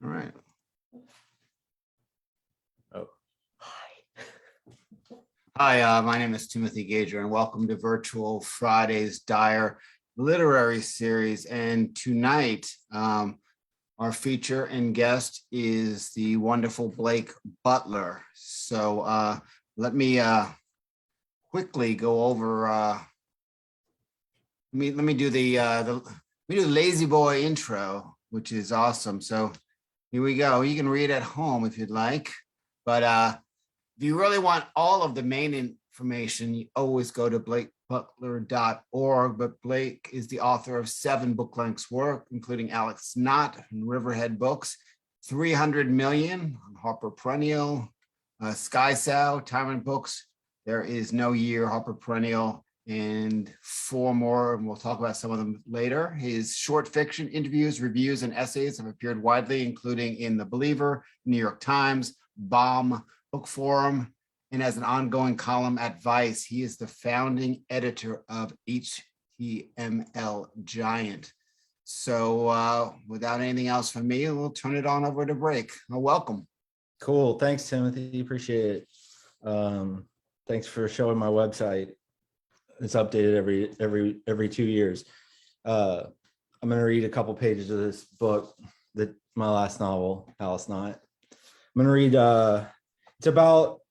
All right. Oh. Hi, my name is Timothy Gager, and welcome to Virtual Friday's Dire Literary Series. And tonight, our feature and guest is the wonderful Blake Butler. So let me quickly go over. Let me do the lazy boy intro, which is awesome. So here we go. You can read at home if you'd like, but if you really want all of the main information, you always go to blakebutler.org. But Blake is the author of 7 book-length work, including Alice Knott and Riverhead Books, 300 Million on Harper Perennial, Sky Sow, Tyrant Books, There Is No Year, Harper Perennial, and 4 more, and we'll talk about some of them later. His short fiction, interviews, reviews, and essays have appeared widely, including in The Believer, New York Times, Bomb, Bookforum, and as an ongoing column at Vice. He is the founding editor of HTMLGIANT. So without anything else from me, we'll turn it on over to Blake. Welcome. Cool. Thanks, Timothy. Appreciate it. Thanks for showing my website. It's updated every 2 years. I'm going to read a couple pages of this book, my last novel, Alice Knott. I'm going to read. It's about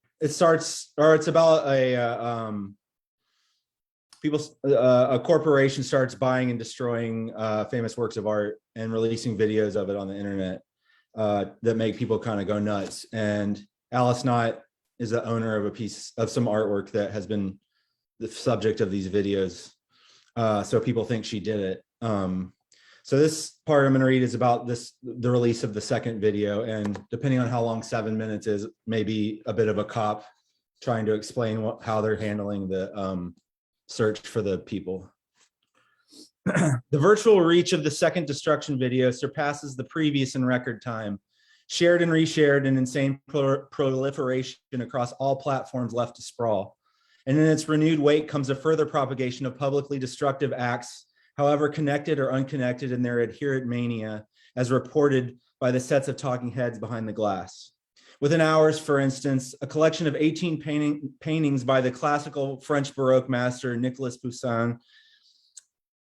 a corporation starts buying and destroying famous works of art and releasing videos of it on the internet that make people kind of go nuts. And Alice Knott is the owner of a piece of some artwork that has been the subject of these videos. So people think she did it. So this part I'm going to read is about the release of the second video, and depending on how long 7 minutes is, maybe a bit of a cop trying to explain how they're handling the search for the people. The virtual reach of the second destruction video surpasses the previous in record time. Shared and reshared in insane proliferation across all platforms left to sprawl. And in its renewed wake comes a further propagation of publicly destructive acts, however connected or unconnected in their adherent mania, as reported by the sets of talking heads behind the glass. Within hours, for instance, a collection of 18 paintings by the classical French Baroque master Nicolas Poussin,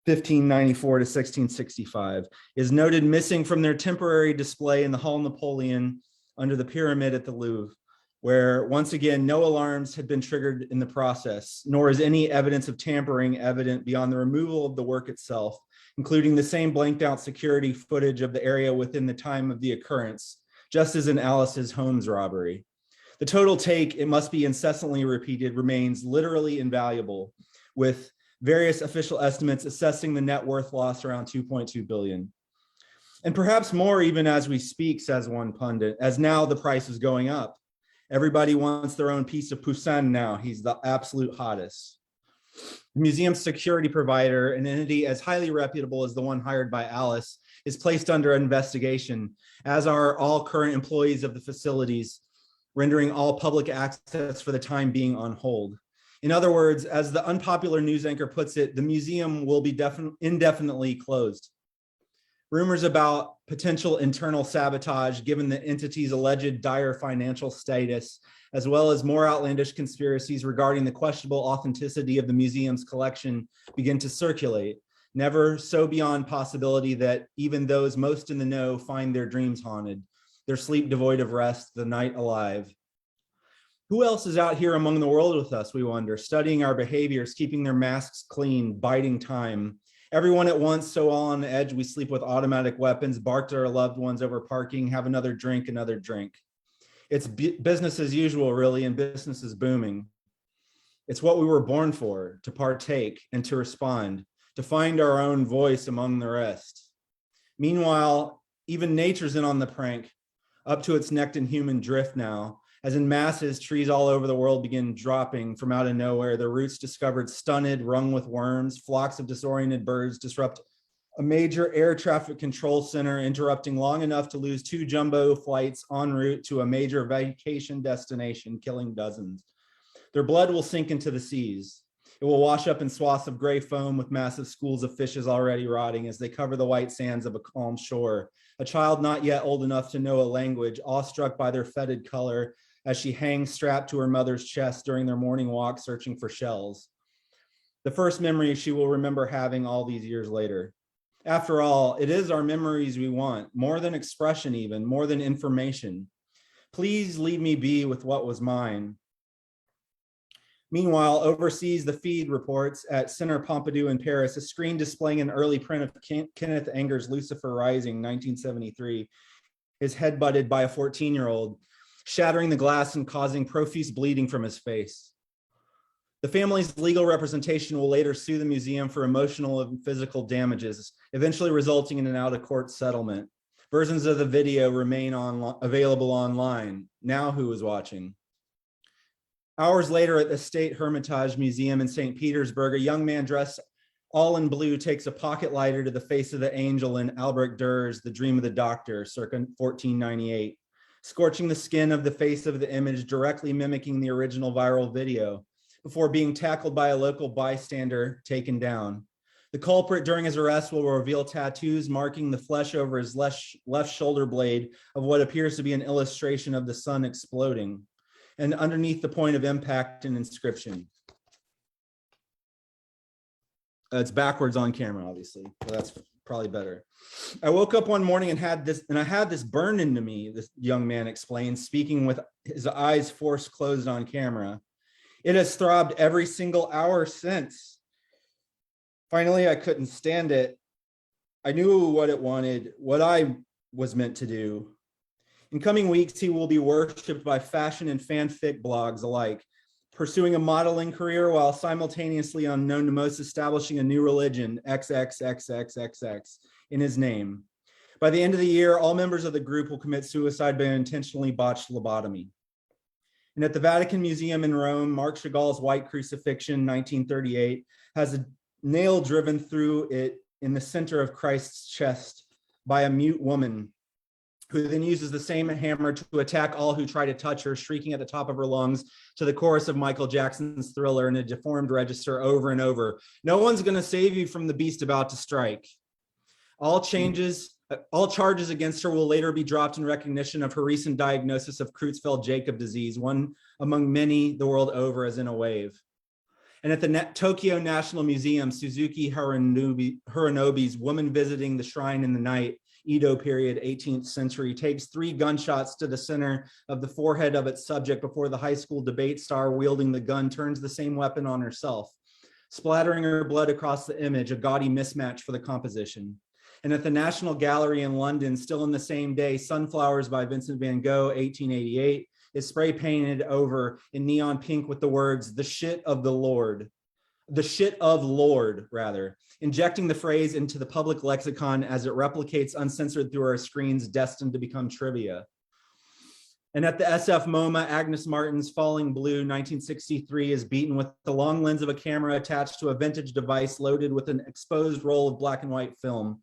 1594 to 1665, is noted missing from their temporary display in the Hall Napoleon under the Pyramid at the Louvre, where once again, no alarms had been triggered in the process, nor is any evidence of tampering evident beyond the removal of the work itself, including the same blanked out security footage of the area within the time of the occurrence, just as in Alice's Holmes robbery. The total take, it must be incessantly repeated, remains literally invaluable, with various official estimates assessing the net worth loss around 2.2 billion. And perhaps more even as we speak, says one pundit, as now the price is going up. Everybody wants their own piece of Poussin now. He's the absolute hottest. The museum security provider, an entity as highly reputable as the one hired by Alice, is placed under investigation, as are all current employees of the facilities, rendering all public access for the time being on hold. In other words, as the unpopular news anchor puts it, the museum will be indefinitely closed. Rumors about potential internal sabotage, given the entity's alleged dire financial status, as well as more outlandish conspiracies regarding the questionable authenticity of the museum's collection, begin to circulate, never so beyond possibility that even those most in the know find their dreams haunted, their sleep devoid of rest, the night alive. Who else is out here among the world with us, we wonder, studying our behaviors, keeping their masks clean, biding time? Everyone at once, so all on the edge, we sleep with automatic weapons, bark at our loved ones over parking, have another drink. It's business as usual, really, and business is booming. It's what we were born for, to partake and to respond, to find our own voice among the rest. Meanwhile, even nature's in on the prank, up to its neck in human drift now, as in masses, trees all over the world begin dropping from out of nowhere, their roots discovered stunted, wrung with worms. Flocks of disoriented birds disrupt a major air traffic control center, interrupting long enough to lose 2 jumbo flights en route to a major vacation destination, killing dozens. Their blood will sink into the seas. It will wash up in swaths of gray foam with massive schools of fishes already rotting as they cover the white sands of a calm shore, a child not yet old enough to know a language, awestruck by their fetid color as she hangs strapped to her mother's chest during their morning walk searching for shells. The first memory she will remember having all these years later. After all, it is our memories we want, more than expression even, more than information. Please leave me be with what was mine. Meanwhile, overseas, the feed reports at Centre Pompidou in Paris, a screen displaying an early print of Kenneth Anger's Lucifer Rising, 1973, is headbutted by a 14-year-old, shattering the glass and causing profuse bleeding from his face. The family's legal representation will later sue the museum for emotional and physical damages, eventually resulting in an out-of-court settlement. Versions of the video remain available online. Now who is watching? Hours later at the State Hermitage Museum in St. Petersburg, a young man dressed all in blue takes a pocket lighter to the face of the angel in Albrecht Dürer's The Dream of the Doctor, circa 1498, scorching the skin of the face of the image, directly mimicking the original viral video, before being tackled by a local bystander, taken down. The culprit during his arrest will reveal tattoos marking the flesh over his left shoulder blade of what appears to be an illustration of the sun exploding, and underneath the point of impact, an inscription. It's backwards on camera, obviously, but that's probably better. I woke up one morning and I had this burned into me, this young man explained, speaking with his eyes forced closed on camera. It has throbbed every single hour since. Finally, I couldn't stand it. I knew what it wanted, what I was meant to do. In coming weeks, he will be worshipped by fashion and fanfic blogs alike, pursuing a modeling career while simultaneously, unknown to most, establishing a new religion, XXXXXX, in his name. By the end of the year, all members of the group will commit suicide by an intentionally botched lobotomy. And at the Vatican Museum in Rome, Marc Chagall's White Crucifixion, 1938, has a nail driven through it in the center of Christ's chest by a mute woman, who then uses the same hammer to attack all who try to touch her, shrieking at the top of her lungs to the chorus of Michael Jackson's Thriller in a deformed register over and over. No one's going to save you from the beast about to strike. All charges against her will later be dropped in recognition of her recent diagnosis of Creutzfeldt-Jakob disease, one among many the world over as in a wave. And at the Tokyo National Museum, Suzuki Hironobu's Woman Visiting the Shrine in the Night, Edo period, 18th century, takes 3 gunshots to the center of the forehead of its subject before the high school debate star wielding the gun turns the same weapon on herself, splattering her blood across the image, a gaudy mismatch for the composition. And at the National Gallery in London, still in the same day, Sunflowers by Vincent van Gogh, 1888, is spray painted over in neon pink with the words, the shit of Lord, injecting the phrase into the public lexicon as it replicates uncensored through our screens, destined to become trivia. And at the SF MoMA, Agnes Martin's Falling Blue, 1963, is beaten with the long lens of a camera attached to a vintage device loaded with an exposed roll of black and white film,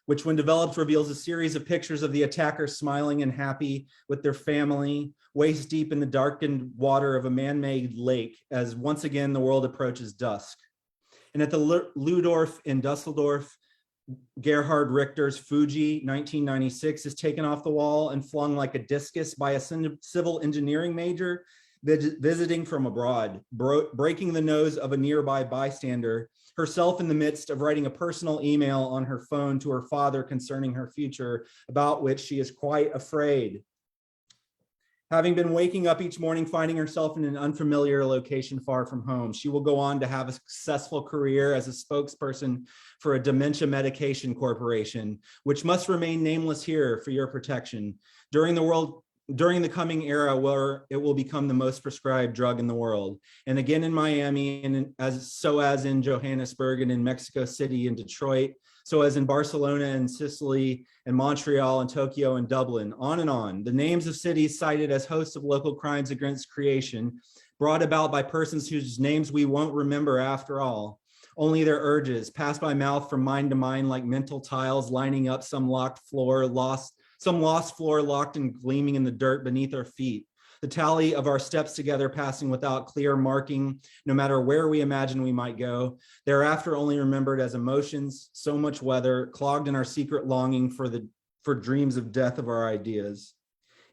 which when developed reveals a series of pictures of the attacker smiling and happy with their family, waist deep in the darkened water of a man-made lake as once again the world approaches dusk. And at the Ludorf in Dusseldorf, Gerhard Richter's Fuji, 1996, is taken off the wall and flung like a discus by a civil engineering major visiting from abroad, breaking the nose of a nearby bystander, herself in the midst of writing a personal email on her phone to her father concerning her future, about which she is quite afraid. Having been waking up each morning, finding herself in an unfamiliar location far from home, she will go on to have a successful career as a spokesperson for a dementia medication corporation, which must remain nameless here for your protection, during the coming era where it will become the most prescribed drug in the world. And again in Miami, and as in Johannesburg, and in Mexico City and Detroit, so as in Barcelona and Sicily and Montreal and Tokyo and Dublin, on and on. The names of cities cited as hosts of local crimes against creation, brought about by persons whose names we won't remember after all. Only their urges, passed by mouth from mind to mind like mental tiles lining up some lost floor locked and gleaming in the dirt beneath our feet. The tally of our steps together passing without clear marking, no matter where we imagine we might go, thereafter only remembered as emotions, so much weather, clogged in our secret longing for the for dreams of death of our ideas.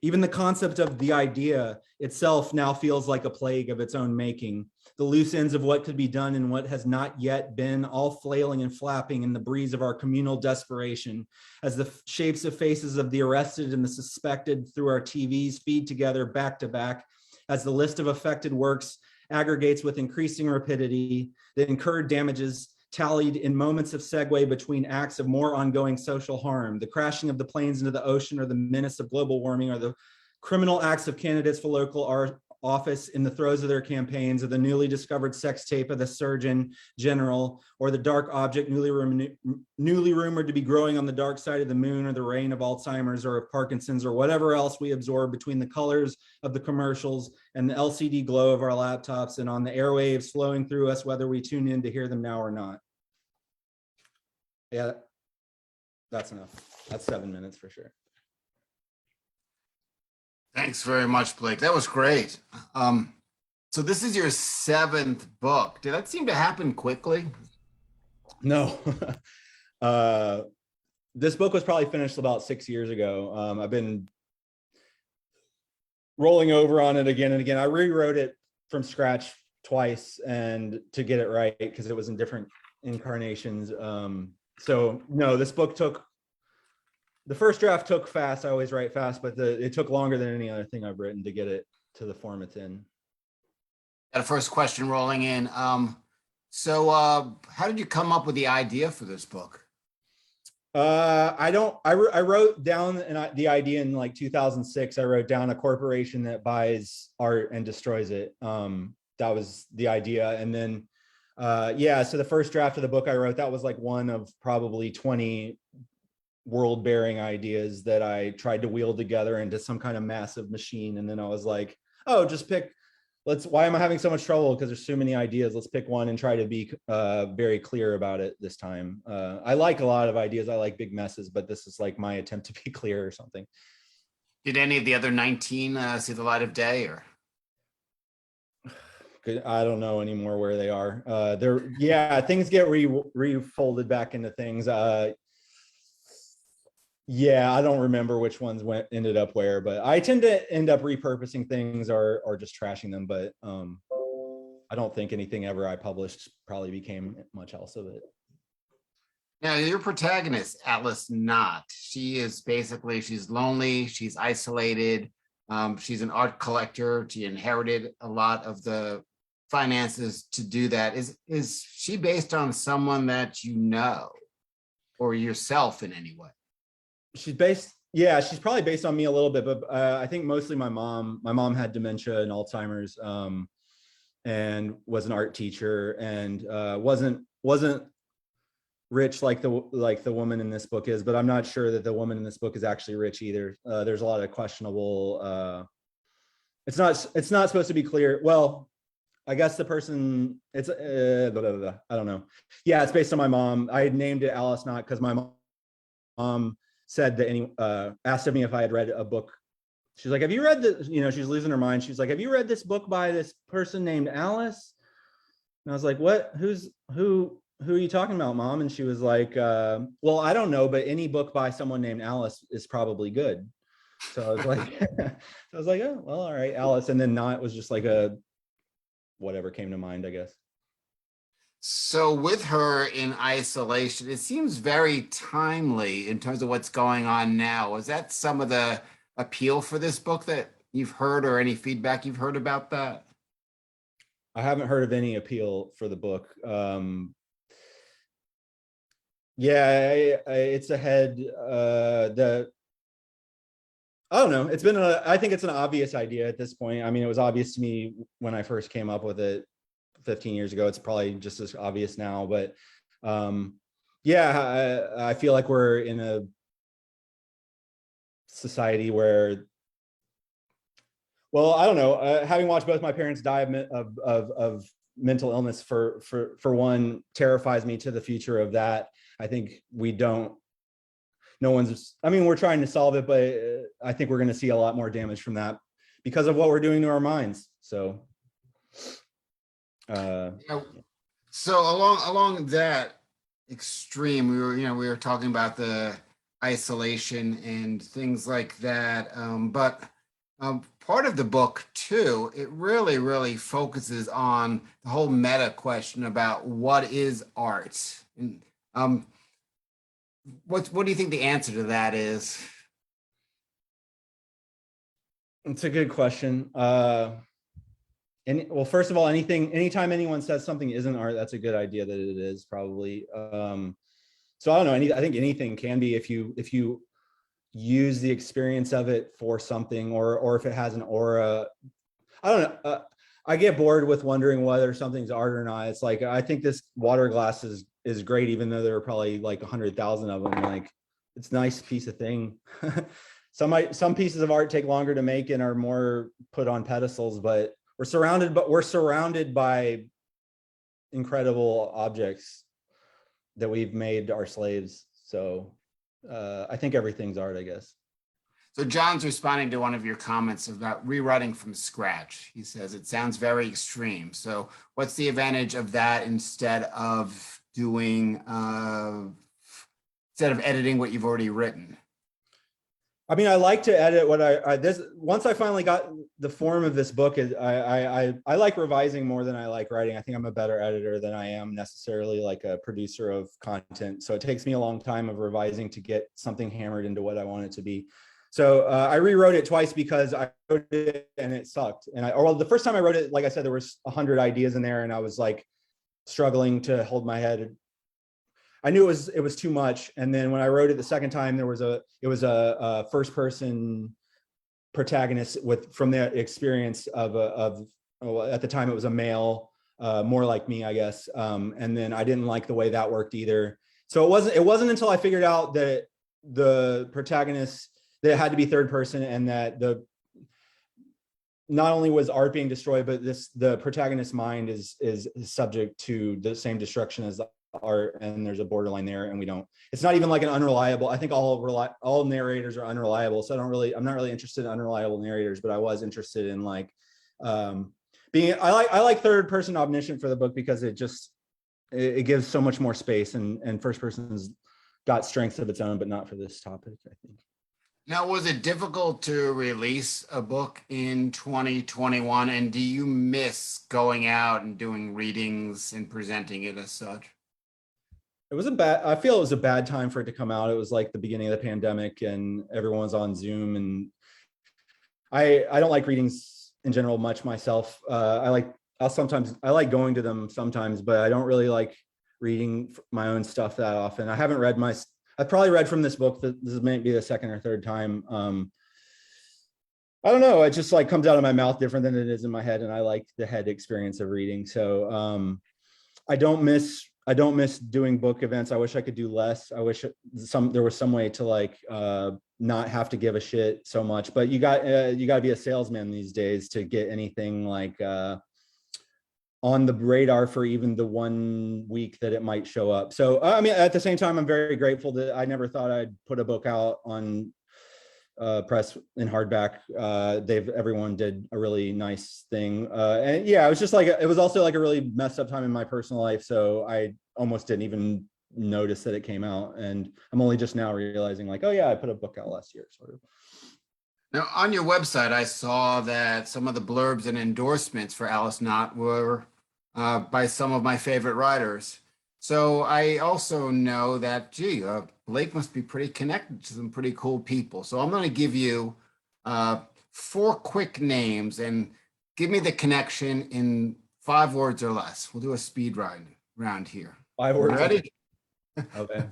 Even the concept of the idea itself now feels like a plague of its own making. The loose ends of what could be done and what has not yet been, all flailing and flapping in the breeze of our communal desperation, as the shapes of faces of the arrested and the suspected through our TVs feed together back to back, as the list of affected works aggregates with increasing rapidity, the incurred damages tallied in moments of segue between acts of more ongoing social harm, the crashing of the planes into the ocean, or the menace of global warming, or the criminal acts of candidates for local office in the throes of their campaigns, or the newly discovered sex tape of the Surgeon General, or the dark object newly rumored to be growing on the dark side of the moon, or the reign of Alzheimer's or of Parkinson's, or whatever else we absorb between the colors of the commercials and the LCD glow of our laptops and on the airwaves flowing through us, whether we tune in to hear them now or not. Yeah, that's enough. That's 7 minutes for sure. Thanks very much, Blake. That was great. So this is your 7th book. Did that seem to happen quickly? No. This book was probably finished about 6 years ago. I've been rolling over on it again and again. I rewrote it from scratch twice and to get it right because it was in different incarnations. So no, this book the first draft took fast. I always write fast, but it took longer than any other thing I've written to get it to the form it's in. Got a first question rolling in. How did you come up with the idea for this book? I wrote down the idea in like 2006. I wrote down a corporation that buys art and destroys it. That was the idea. And then, so the first draft of the book I wrote, that was like one of probably 20 world-bearing ideas that I tried to wheel together into some kind of massive machine. And then I was like, oh, just pick, why am I having so much trouble? Because there's so many ideas. Let's pick one and try to be very clear about it this time. I like a lot of ideas. I like big messes, but this is like my attempt to be clear or something. Did any of the other 19 see the light of day, or? I don't know anymore where they are. Things get refolded back into things. I don't remember which ones ended up where, but I tend to end up repurposing things or just trashing them. But I don't think anything ever I published probably became much else of it. Now, your protagonist, Alice Knott, she's lonely, she's isolated, she's an art collector. She inherited a lot of the finances to do that. Is she based on someone that you know or yourself in any way? She's probably based on me a little bit, but I think mostly my mom. My mom had dementia and Alzheimer's, and was an art teacher, and wasn't rich like the woman in this book is. But I'm not sure that the woman in this book is actually rich either. There's a lot of questionable. It's not supposed to be clear. Well, I guess the person. It's I don't know. Yeah, it's based on my mom. I had named it Alice Knott because my mom said that asked me if I had read a book. She's like, have you read this? She's losing her mind. She's like, have you read this book by this person named Alice? And I was like, what? Who are you talking about, Mom? And she was like, well, I don't know, but any book by someone named Alice is probably good. So I was like, oh, well, all right, Alice. And then Knott was just like whatever came to mind, I guess. So with her in isolation, it seems very timely in terms of what's going on now. Was that some of the appeal for this book that you've heard, or any feedback you've heard about that? I haven't heard of any appeal for the book. It's ahead. I don't know. I think it's an obvious idea at this point. I mean, it was obvious to me when I first came up with it 15 years ago. It's probably just as obvious now, but I feel like we're in a society where, well, I don't know, having watched both my parents die of mental illness for one terrifies me to the future of that. I think we're trying to solve it, but I think we're going to see a lot more damage from that because of what we're doing to our minds. So so along that extreme, we were talking about the isolation and things like that. But part of the book too, it really focuses on the whole meta question about what is art. And what do you think the answer to that is? It's a good question. Well, first of all, anytime anyone says something isn't art, that's a good idea that it is probably. So I don't know. I think anything can be if you use the experience of it for something, or if it has an aura. I don't know. I get bored with wondering whether something's art or not. It's like, I think this water glass is great, even though there are probably like 100,000 of them. Like, it's a nice piece of thing. Some pieces of art take longer to make and are more put on pedestals, but we're surrounded by incredible objects that we've made our slaves. So I think everything's art, I guess. So John's responding to one of your comments about rewriting from scratch. He says it sounds very extreme. So what's the advantage of that instead of editing what you've already written? I mean, I like to edit what once I finally got the form of this book, I like revising more than I like writing. I think I'm a better editor than I am necessarily like a producer of content. So it takes me a long time of revising to get something hammered into what I want it to be. So I rewrote it twice because I wrote it and it sucked. And the first time I wrote it, like I said, there was 100 ideas in there and I was like struggling to hold my head. I knew it was too much. And then when I wrote it the second time, it was a first person protagonist from the experience of at the time it was a male, more like me, I guess. And then I didn't like the way that worked either. So it wasn't until I figured out that the protagonist, that it had to be third person, and that not only was art being destroyed, but the protagonist's mind is subject to the same destruction as the art, and there's a borderline there, and it's not even like an unreliable. I think all narrators are unreliable, so I'm not really interested in unreliable narrators, but I was interested in like I like third person omniscient for the book because it gives so much more space, and first person's got strengths of its own, but not for this topic, I think. Now, was it difficult to release a book in 2021? And do you miss going out and doing readings and presenting it as such? I feel it was a bad time for it to come out. It was like the beginning of the pandemic and everyone's on Zoom, and I don't like readings in general much myself. I like going to them sometimes, but I don't really like reading my own stuff that often. I've probably read from this book that this may be the second or third time. I don't know. It just like comes out of my mouth different than it is in my head. And I like the head experience of reading. So I don't miss doing book events. I wish I could do less. I wish there was some way to like not have to give a shit so much, but you got to be a salesman these days to get anything like on the radar for even the 1 week that it might show up. So, I mean, at the same time, I'm very grateful that I never thought I'd put a book out on press in hardback. Everyone did a really nice thing. And yeah, it was just like, it was also like a really messed up time in my personal life. So I almost didn't even notice that it came out. And I'm only just now realizing like, oh yeah, I put a book out last year, sort of. Now, on your website, I saw that some of the blurbs and endorsements for Alice Knott were by some of my favorite writers. So I also know that, Blake must be pretty connected to some pretty cool people. So I'm going to give you 4 quick names and give me the connection in 5 words or less. We'll do a speed round here. 5 words. Ready? Okay.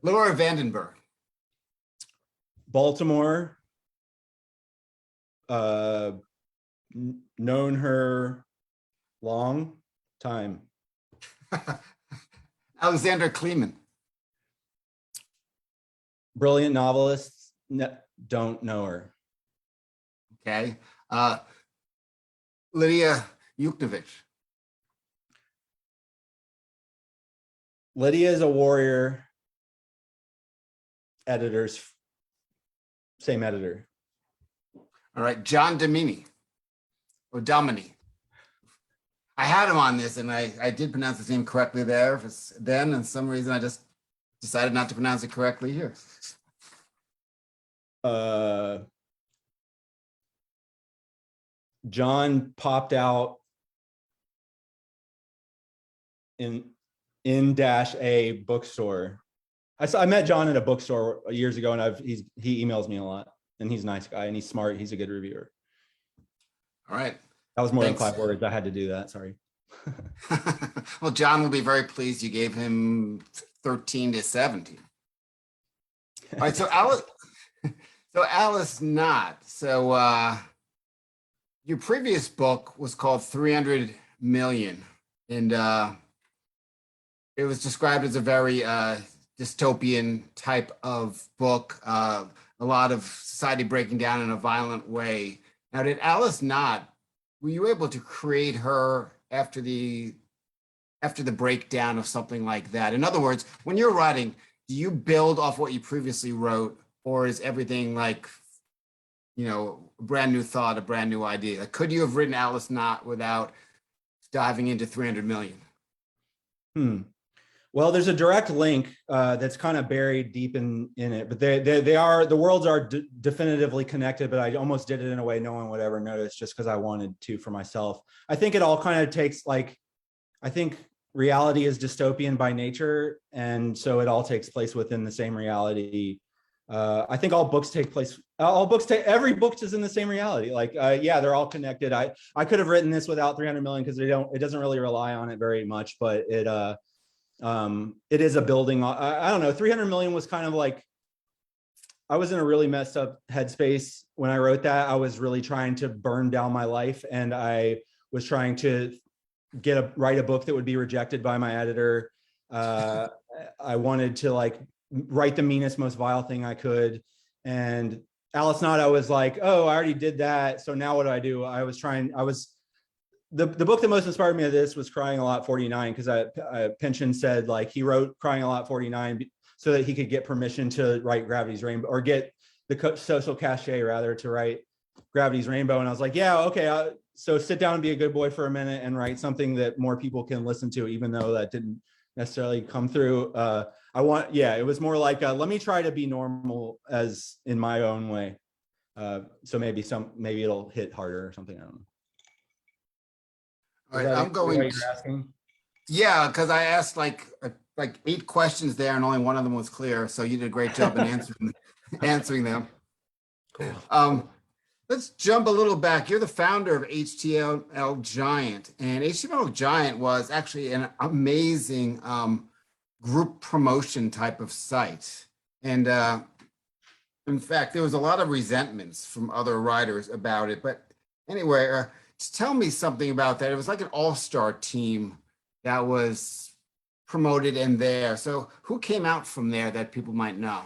Laura Vandenberg. Baltimore. Known her long time. Alexander Kleeman. Brilliant novelist. Don't know her. Okay. Lydia Yuknovich. Lydia is a warrior. Editors. Same editor. All right, John Domini, or Domini. I had him on this, and I did pronounce his name correctly then, and for some reason I just decided not to pronounce it correctly here. John popped out in dash a bookstore. I met John at a bookstore years ago, and he emails me a lot, and he's a nice guy, and he's smart. He's a good reviewer. All right. That was more Thanks. than 5 words. I had to do that. Sorry. Well, John will be very pleased you gave him 13 to 17. All right, so Alice Knott. So your previous book was called 300 Million, and it was described as a very dystopian type of book, a lot of society breaking down in a violent way. Now, did Alice Knott, were you able to create her after the breakdown of something like that? In other words, when you're writing, do you build off what you previously wrote, or is everything like, a brand new thought, a brand new idea? Like, could you have written Alice Knott without diving into 300 million? Well, there's a direct link that's kind of buried deep in it, but the worlds are definitively connected, but I almost did it in a way no one would ever notice just because I wanted to for myself. I think it all kind of takes I think reality is dystopian by nature, and so it all takes place within the same reality. I think all books take place. Every book is in the same reality. Yeah, they're all connected. I could have written this without 300 million because it doesn't really rely on it very much, but it is a building. I don't know. 300 million was kind of like, I was in a really messed up headspace when I wrote that. I was really trying to burn down my life, and I was trying to write a book that would be rejected by my editor. I wanted to write the meanest, most vile thing I could. And Alice Knott, I was like, oh, I already did that. So now what do? The book that most inspired me of this was Crying a Lot 49, because Pynchon said he wrote Crying a Lot 49 so that he could get permission to write Gravity's Rainbow, or get the social cachet rather to write Gravity's Rainbow. And I was like, yeah, okay. So sit down and be a good boy for a minute and write something that more people can listen to, even though that didn't necessarily come through. It was more like, let me try to be normal as in my own way. So maybe it'll hit harder or something. I don't know. All right, I'm going. You're asking? Yeah, because I asked like 8 questions there, and only one of them was clear. So you did a great job in answering them. Cool. Let's jump a little back. You're the founder of HTMLGIANT, and HTMLGIANT was actually an amazing group promotion type of site. And in fact, there was a lot of resentments from other writers about it. But anyway, just tell me something about that. It was like an all-star team that was promoted in there. So who came out from there that people might know?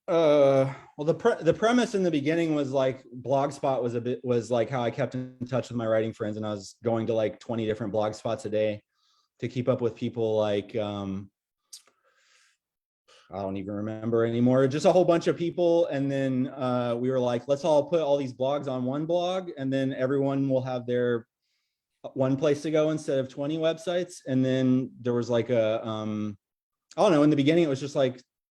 Well, the premise in the beginning was Blogspot was like how I kept in touch with my writing friends, and I was going to 20 different blog spots a day to keep up with people I don't even remember anymore, just a whole bunch of people. And then we were like, let's all put all these blogs on one blog, and then everyone will have their one place to go instead of 20 websites. And then there was I don't know, in the beginning, it was just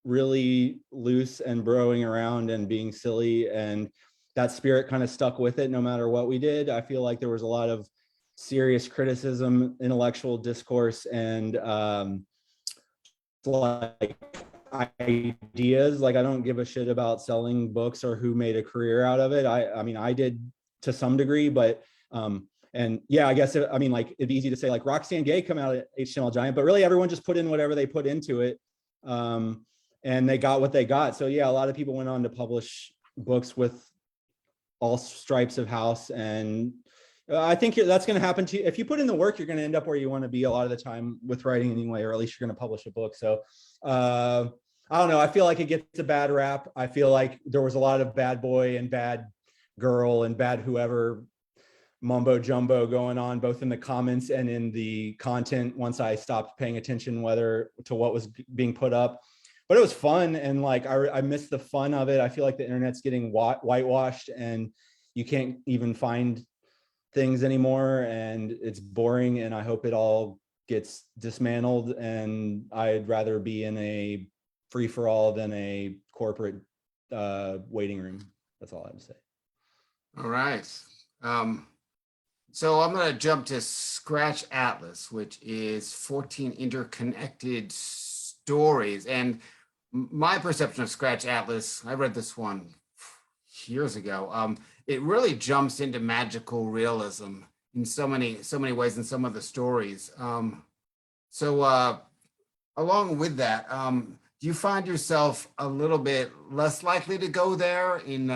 really loose and broing around and being silly, and that spirit kind of stuck with it no matter what we did. I feel like there was a lot of serious criticism, intellectual discourse, and ideas. I don't give a shit about selling books or who made a career out of it. I mean, I did to some degree, but and yeah, I guess it'd be easy to say Roxane Gay come out at HTMLGIANT, but really everyone just put in whatever they put into it. And they got what they got. So yeah, a lot of people went on to publish books with all stripes of house. And I think that's going to happen to you. If you put in the work, you're going to end up where you want to be a lot of the time with writing anyway, or at least you're going to publish a book. So I don't know. I feel like it gets a bad rap. I feel like there was a lot of bad boy and bad girl and bad whoever mumbo jumbo going on, both in the comments and in the content once I stopped paying attention to what was being put up. But it was fun, and I miss the fun of it. I feel like the internet's getting whitewashed, and you can't even find things anymore, and it's boring, and I hope it all gets dismantled. And I'd rather be in a free-for-all than a corporate waiting room. That's all I would say. All right. So I'm going to jump to Scorch Atlas, which is 14 interconnected stories. And my perception of Scorch Atlas, I read this one years ago. It really jumps into magical realism in so many ways in some of the stories. Along with that, do you find yourself a little bit less likely to go there in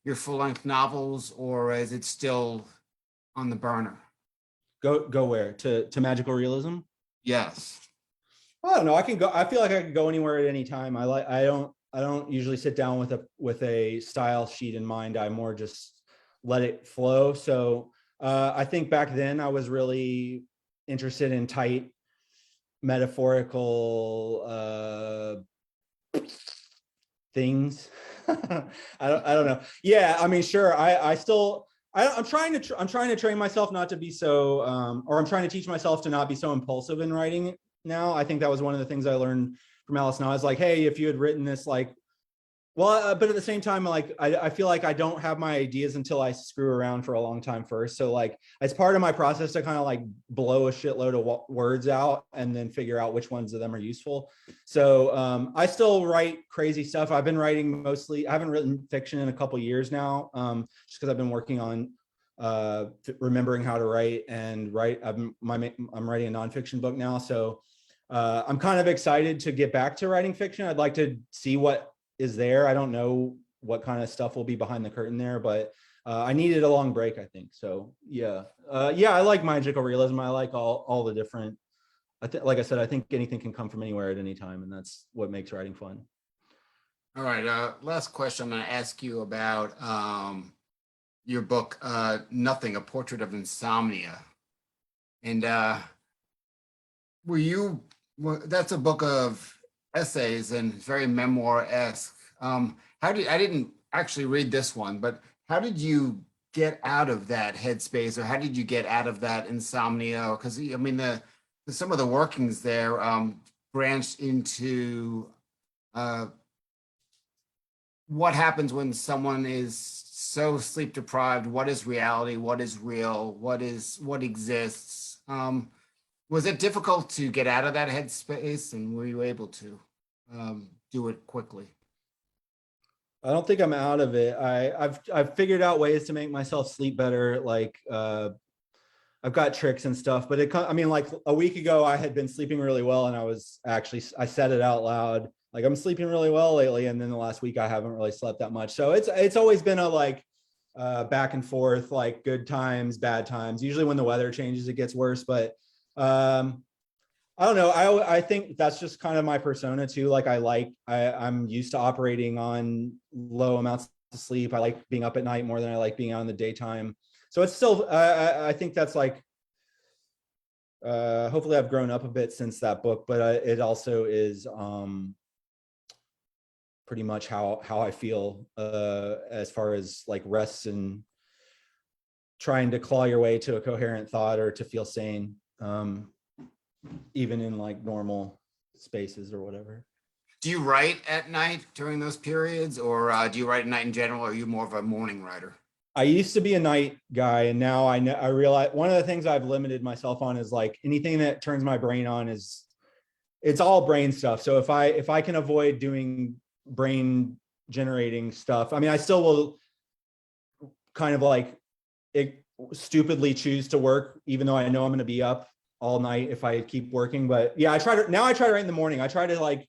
your full-length novels, or is it still on the burner? Go where? To magical realism? Yes. I don't know. I can go. I feel like I could go anywhere at any time. I don't usually sit down with a style sheet in mind. I more just let it flow. So I think back then I was really interested in tight metaphorical things. I don't know. Yeah, I mean, sure. I'm trying to train myself not to be so, or I'm trying to teach myself to not be so impulsive in writing now. I think that was one of the things I learned from Alice Knott. Is like, hey, if you had written this like, well, but at the same time, like I feel like I don't have my ideas until I screw around for a long time first. So like, as part of my process to kind of like blow a shitload of words out and then figure out which ones of them are useful. So I still write crazy stuff. I've been writing mostly. I haven't written fiction in a couple years now, just because I've been working on remembering how to write and write. I'm writing a nonfiction book now, so I'm kind of excited to get back to writing fiction. I'd like to see what is there. I don't know what kind of stuff will be behind the curtain there, but I needed a long break, I think. So yeah, I like magical realism. I like all the different. Like I said, I think anything can come from anywhere at any time, and that's what makes writing fun. All right. Last question I'm going to ask you about your book, Nothing: A Portrait of Insomnia, and that's a book of essays and very memoir-esque. I didn't actually read this one, but how did you get out of that headspace, or how did you get out of that insomnia? Because I mean, some of the workings there branched into what happens when someone is so sleep deprived. What is reality? What is real? What exists? Was it difficult to get out of that headspace, and were you able to do it quickly? I don't think I'm out of it. I've figured out ways to make myself sleep better. Like I've got tricks and stuff, but I mean, like a week ago, I had been sleeping really well, and I said it out loud, like I'm sleeping really well lately. And then the last week, I haven't really slept that much. So it's always been a like back and forth, like good times, bad times. Usually when the weather changes, it gets worse, but I don't know. I think that's just kind of my persona too. Like I'm used to operating on low amounts of sleep. I like being up at night more than I like being out in the daytime. So it's still, I think that's like, hopefully I've grown up a bit since that book, but it also is pretty much how I feel as far as like rest and trying to claw your way to a coherent thought or to feel sane. Even in like normal spaces or whatever. Do you write at night during those periods, or do you write at night in general, or are you more of a morning writer? I used to be a night guy, and now I realize one of the things I've limited myself on is like anything that turns my brain on it's all brain stuff. So if I can avoid doing brain generating stuff, I mean, I still will kind of like stupidly choose to work, even though I know I'm going to be up all night if I keep working. But yeah, I try to write in the morning. I try to like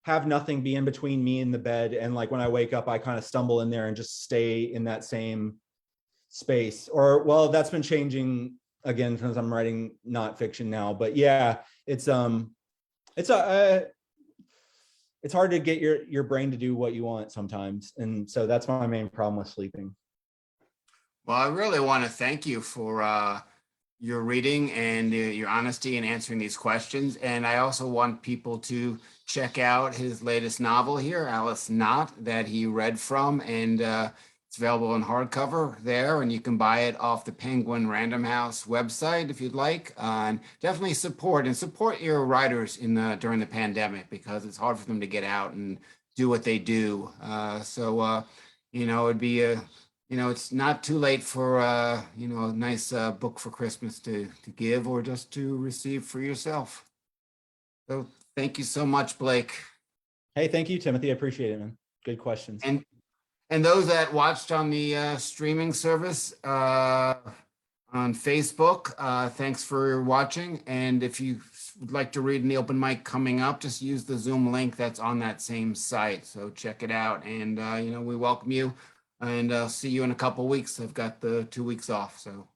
have nothing be in between me and the bed. And like when I wake up, I kind of stumble in there and just stay in that same space. Or well, that's been changing again because I'm writing not fiction now. But yeah, it's hard to get your brain to do what you want sometimes. And so that's my main problem with sleeping. Well, I really want to thank you for your reading and your honesty in answering these questions. And I also want people to check out his latest novel here, Alice Knott, that he read from. And it's available in hardcover there, and you can buy it off the Penguin Random House website if you'd like. And definitely support your writers during the pandemic, because it's hard for them to get out and do what they do. It'd be it's not too late for a nice book for Christmas to give or just to receive for yourself. So thank you so much, Blake. Hey, thank you, Timothy. I appreciate it, man. Good questions. And those that watched on the streaming service on Facebook, thanks for watching. And if you would like to read in the open mic coming up, just use the Zoom link that's on that same site. So check it out. And, we welcome you. And I'll see you in a couple weeks. I've got the 2 weeks off. So